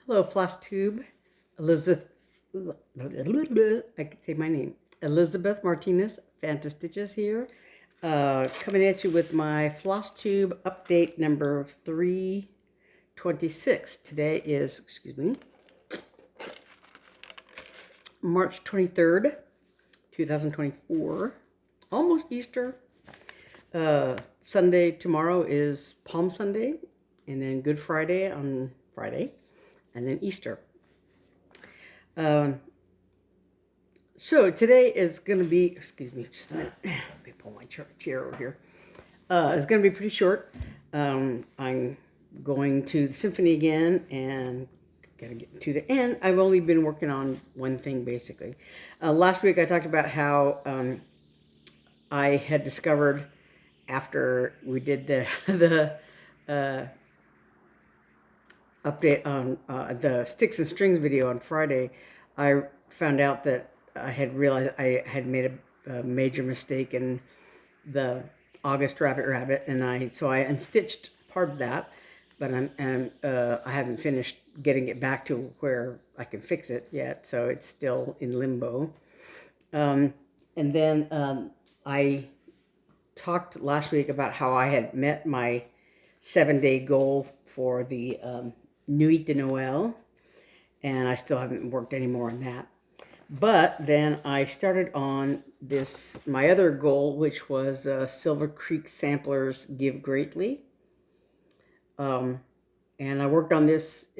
Hello, Flosstube. Elizabeth, I can say my name. Elizabeth Martinez, phantastitches here. Coming at you with my Flosstube update number 326. Today is, March 23rd, 2024. Almost Easter. Sunday tomorrow is Palm Sunday, and then Good Friday on Friday, and then Easter. So today is going to be, just a minute, let me pull my chair over here. It's going to be pretty short. I'm going to the symphony again and got to get to the end. I've only been working on one thing basically. Last week I talked about how I had discovered after we did the update on the sticks and strings video on Friday, I found out that I had realized I had made a major mistake in the August rabbit, and so I unstitched part of that, but I haven't finished getting it back to where I can fix it yet, so it's still in limbo. And then I talked last week about how I had met my 7-day goal for the Nuit de Noel, and I still haven't worked any more on that. But then I started on this, my other goal, which was Silver Creek Samplers Give Greatly. And I worked on this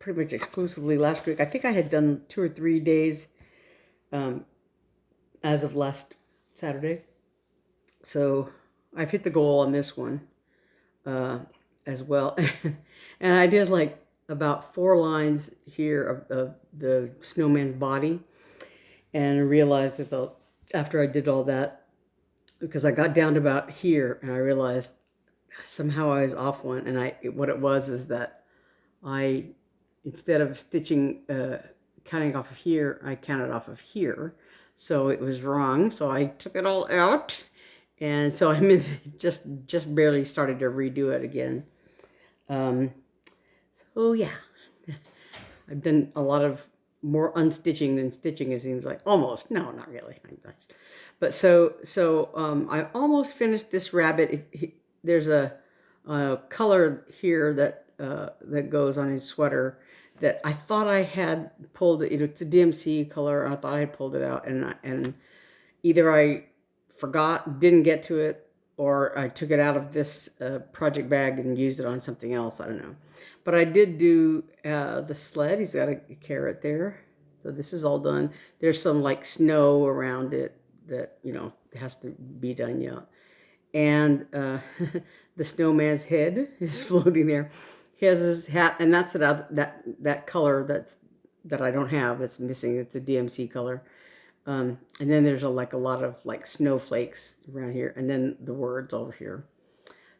pretty much exclusively last week. I think I had done 2 or 3 days as of last Saturday. So I've hit the goal on this one as well. And I did like about 4 lines here of the snowman's body, and realized that after I did all that, because I got down to about here and I realized somehow I was off one, and what it was is that I, instead of stitching, counting off of here, I counted off of here. So it was wrong. So I took it all out. And so I just barely started to redo it again. So yeah, I've done a lot of more unstitching than stitching, it seems like. Almost. No, not really. But so I almost finished this rabbit. There's a color here that goes on his sweater that I thought I had pulled it. It's a DMC color. And I thought I had pulled it out, and either I forgot, didn't get to it, or I took it out of this project bag and used it on something else. I don't know. But I did do the sled. He's got a carrot there. So this is all done. There's some like snow around it that, has to be done yet. And the snowman's head is floating there. He has his hat, and that's that color that I don't have. It's missing. It's a DMC color. And then there's a lot of like snowflakes around here, and then the words over here.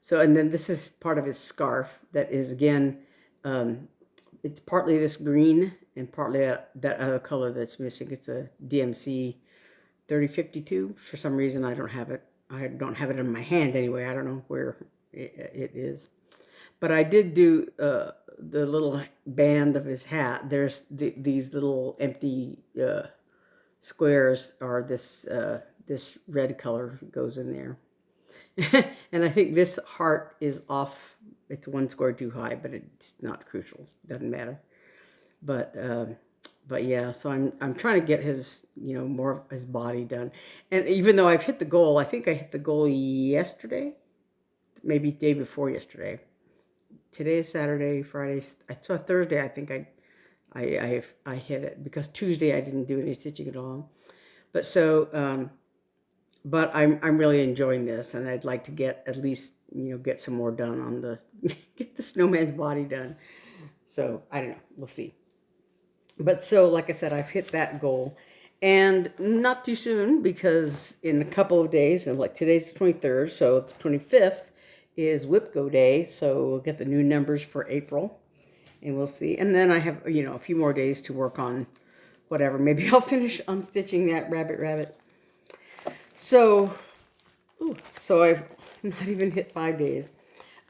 So, and then this is part of his scarf that is, again, it's partly this green and partly that other color that's missing. It's a DMC 3052. For some reason, I don't have it. I don't have it in my hand anyway. I don't know where it is. But I did do the little band of his hat. There's these little empty squares are this red color goes in there. And I think this heart is off. It's 1 square too high, but it's not crucial. It doesn't matter. But yeah, so I'm trying to get his, more of his body done. And even though I've hit the goal, I think I hit the goal yesterday, maybe day before yesterday. Today is Saturday, Friday. So Thursday, I think I hit it, because Tuesday I didn't do any stitching at all. But so, but I'm really enjoying this, and I'd like to get at least, get some more done on get the snowman's body done. So I don't know, we'll see. But so, like I said, I've hit that goal, and not too soon, because in a couple of days, and like today's the 23rd, so the 25th is WIPGO Day, so we'll get the new numbers for April. And we'll see. And then I have, a few more days to work on whatever. Maybe I'll finish unstitching that rabbit. So I've not even hit 5 days.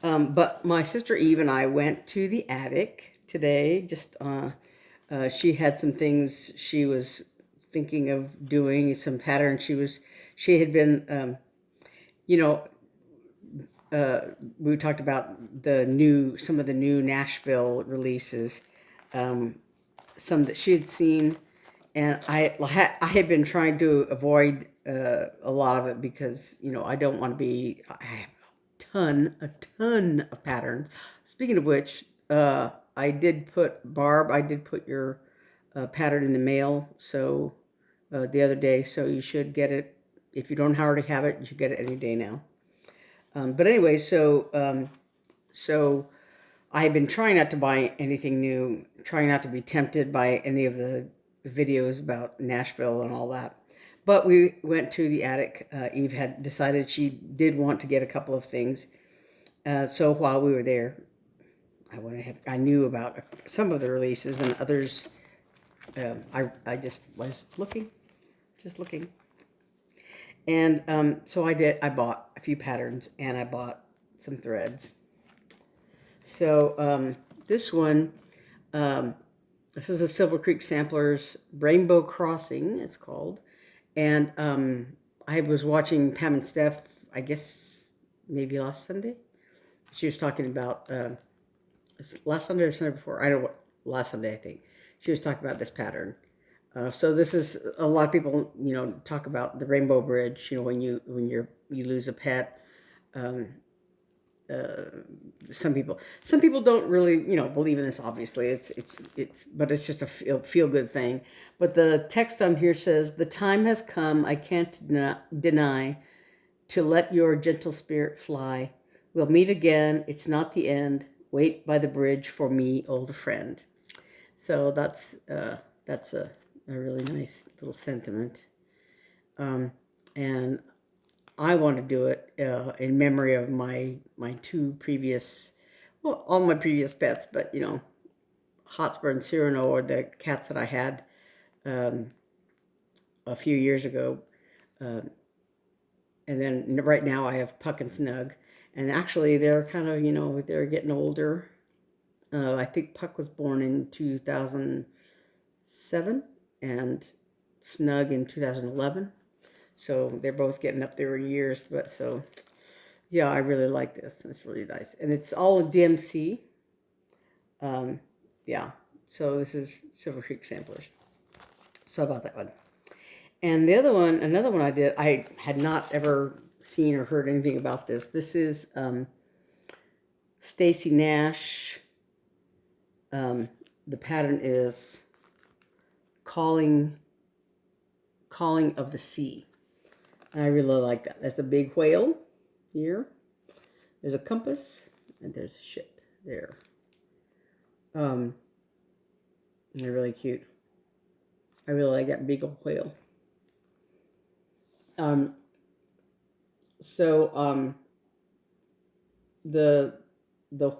But my sister Eve and I went to the attic today. Just she had some things she was thinking of doing, some patterns she had been, you know, we talked about some of the new Nashville releases, some that she had seen, and I had been trying to avoid a lot of it because, you know, I don't want to be. I have a ton of patterns. Speaking of which, I did put your pattern in the mail. So the other day, so you should get it. If you don't already have it, you should get it any day now. But anyway, so I've been trying not to buy anything new, trying not to be tempted by any of the videos about Nashville and all that. But we went to the attic. Eve had decided she did want to get a couple of things. So while we were there, I went ahead. I knew about some of the releases, and others. I just was looking, and so I did. I bought a few patterns, and I bought some threads. So this one, this is a Silver Creek Samplers Rainbow Crossing, it's called. And I was watching Pam and Steph, I guess maybe last Sunday. She was talking about, last Sunday or Sunday before, I don't know what, last Sunday I think. She was talking about this pattern. So this is, a lot of people, you know, talk about the Rainbow Bridge, you know, when you lose a pet. Some people don't really, you know, believe in this. Obviously, but it's just a feel good thing. But the text on here says, "The time has come, I can't deny, to let your gentle spirit fly. We'll meet again. It's not the end. Wait by the bridge for me, old friend." So that's a really nice little sentiment, and I want to do it in memory of my two previous, well, all my previous pets, but, you know, Hotspur and Cyrano are the cats that I had a few years ago. And then right now I have Puck and Snug. And actually they're kind of, you know, they're getting older. I think Puck was born in 2007 and Snug in 2011. So they're both getting up there in years, but so, yeah, I really like this. It's really nice. And it's all DMC. Yeah, so this is Silver Creek Samplers. So about that one. And the other one, another one I had not ever seen or heard anything about this. This is Stacy Nash. The pattern is Calling of the Sea. I really like that. That's a big whale here. There's a compass and there's a ship there. They're really cute. I really like that big old whale. The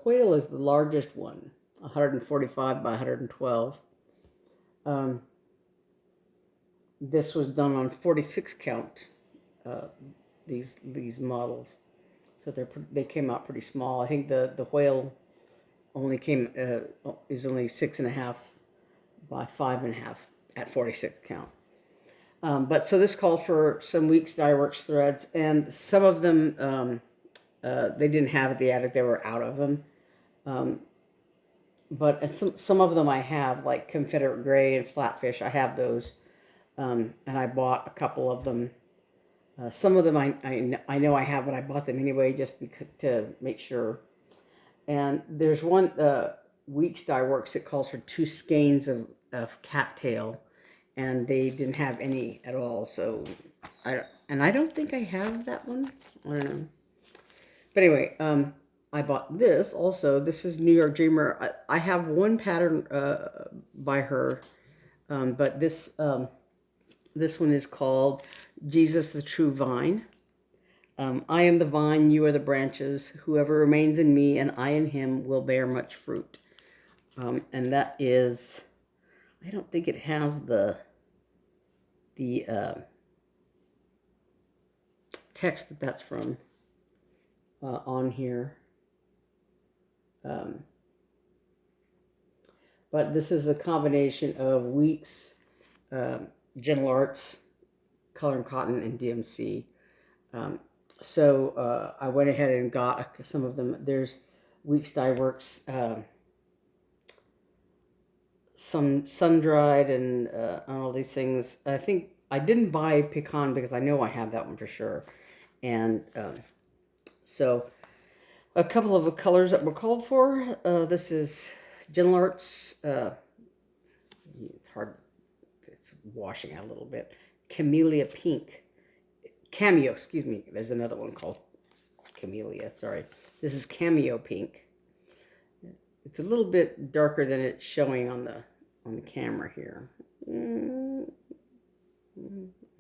whale is the largest one, 145 by 112. This was done on 46 count. These models, so they came out pretty small. I think the whale only is only 6.5 by 5.5 at 46 count. But so this called for some weeks Dyeworks threads, and some of them they didn't have at the attic; they were out of them. But some of them I have, like Confederate Gray and Flatfish. I have those, and I bought a couple of them. Some of them I know I have, but I bought them anyway just to make sure. And there's one Weeks Dyeworks. It calls for 2 skeins of cattail, and they didn't have any at all. So I don't think I have that one. I don't know. But anyway, I bought this also. This is New York Dreamer. I have one pattern by her, but this one is called Jesus the True Vine. I am the vine, you are the branches. Whoever remains in me and I in him will bear much fruit. And that is, I don't think it has the text that's from on here. But this is a combination of Weeks, Gentle Arts, Color and Cotton, and DMC. So I went ahead and got some of them. There's Weeks Dye Works, some sun-dried and all these things. I think I didn't buy Pecan because I know I have that one for sure. And so a couple of the colors that were called for. This is Gentle Arts. It's hard. It's washing out a little bit. Camellia Pink. Cameo, excuse me. There's another one called Camellia. Sorry. This is Cameo Pink. It's a little bit darker than it's showing on the camera here.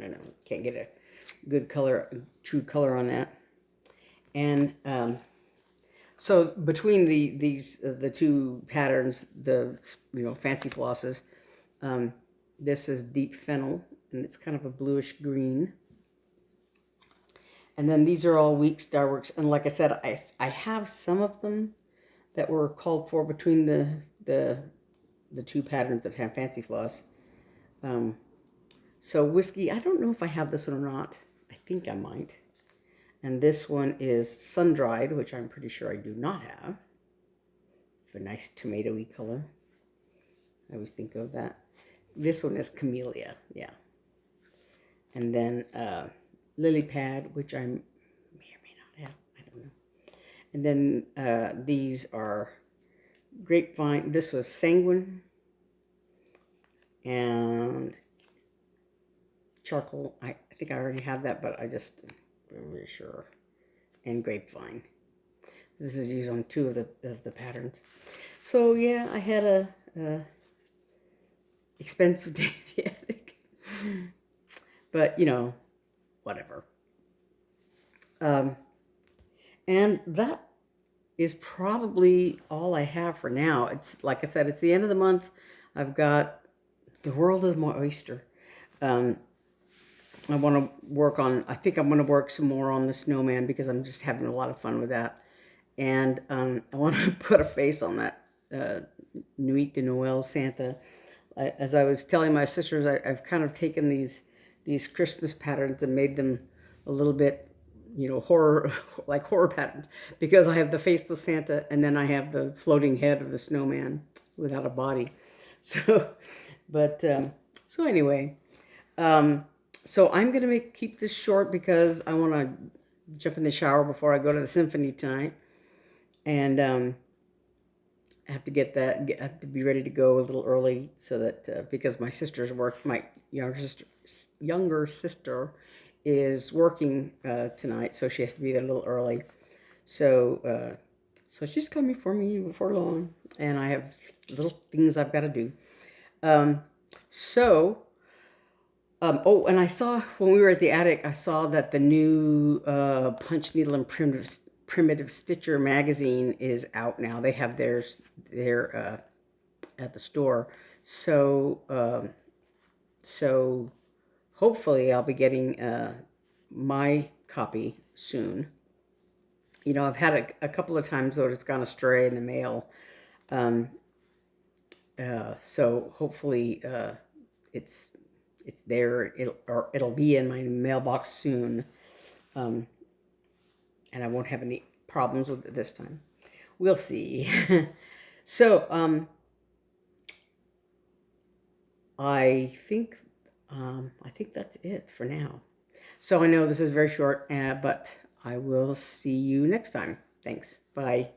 I know, can't get a good color, true color on that. And so between the two patterns, the fancy flosses, this is Deep Fennel, and it's kind of a bluish green. And then these are all Weeks Dye Works, and like I said, I have some of them that were called for between the two patterns that have fancy floss. So Whiskey, I don't know if I have this one or not. I think I might. And this one is Sun Dried, which I'm pretty sure I do not have. It's a nice tomatoey color. I always think of that. This one is Camellia, yeah. And then Lily Pad, which I may or may not have. I don't know. And then these are Grapevine. This was Sanguine and Charcoal. I think I already have that, but I just I'm really sure. And Grapevine. This is used on two of the patterns. So yeah, I had a expensive day at the attic, but whatever. And that is probably all I have for now. It's like I said, it's the end of the month. I've got The World is My Oyster. I want to work on, I think I'm going to work some more on the snowman because I'm just having a lot of fun with that. And I want to put a face on that Nuit de Noel Santa. As I was telling my sisters, I've kind of taken these Christmas patterns and made them a little bit, horror patterns, because I have the faceless Santa and then I have the floating head of the snowman without a body. So, but, so anyway, so I'm going to keep this short because I want to jump in the shower before I go to the symphony tonight. And I have to I have to be ready to go a little early so that, because my sister's work, my younger sister is working tonight, so she has to be there a little early. So, so she's coming for me before long, and I have little things I've got to do. Oh, and I saw, when we were at the attic, I saw that the new Punch Needle and Primitive Stitcher magazine is out now. They have theirs there at the store. So, so hopefully I'll be getting my copy soon. I've had a couple of times though it's gone astray in the mail. So hopefully it's there. It'll be in my mailbox soon, and I won't have any problems with it this time. We'll see. So I think that's it for now. So I know this is very short, but I will see you next time. Thanks. Bye.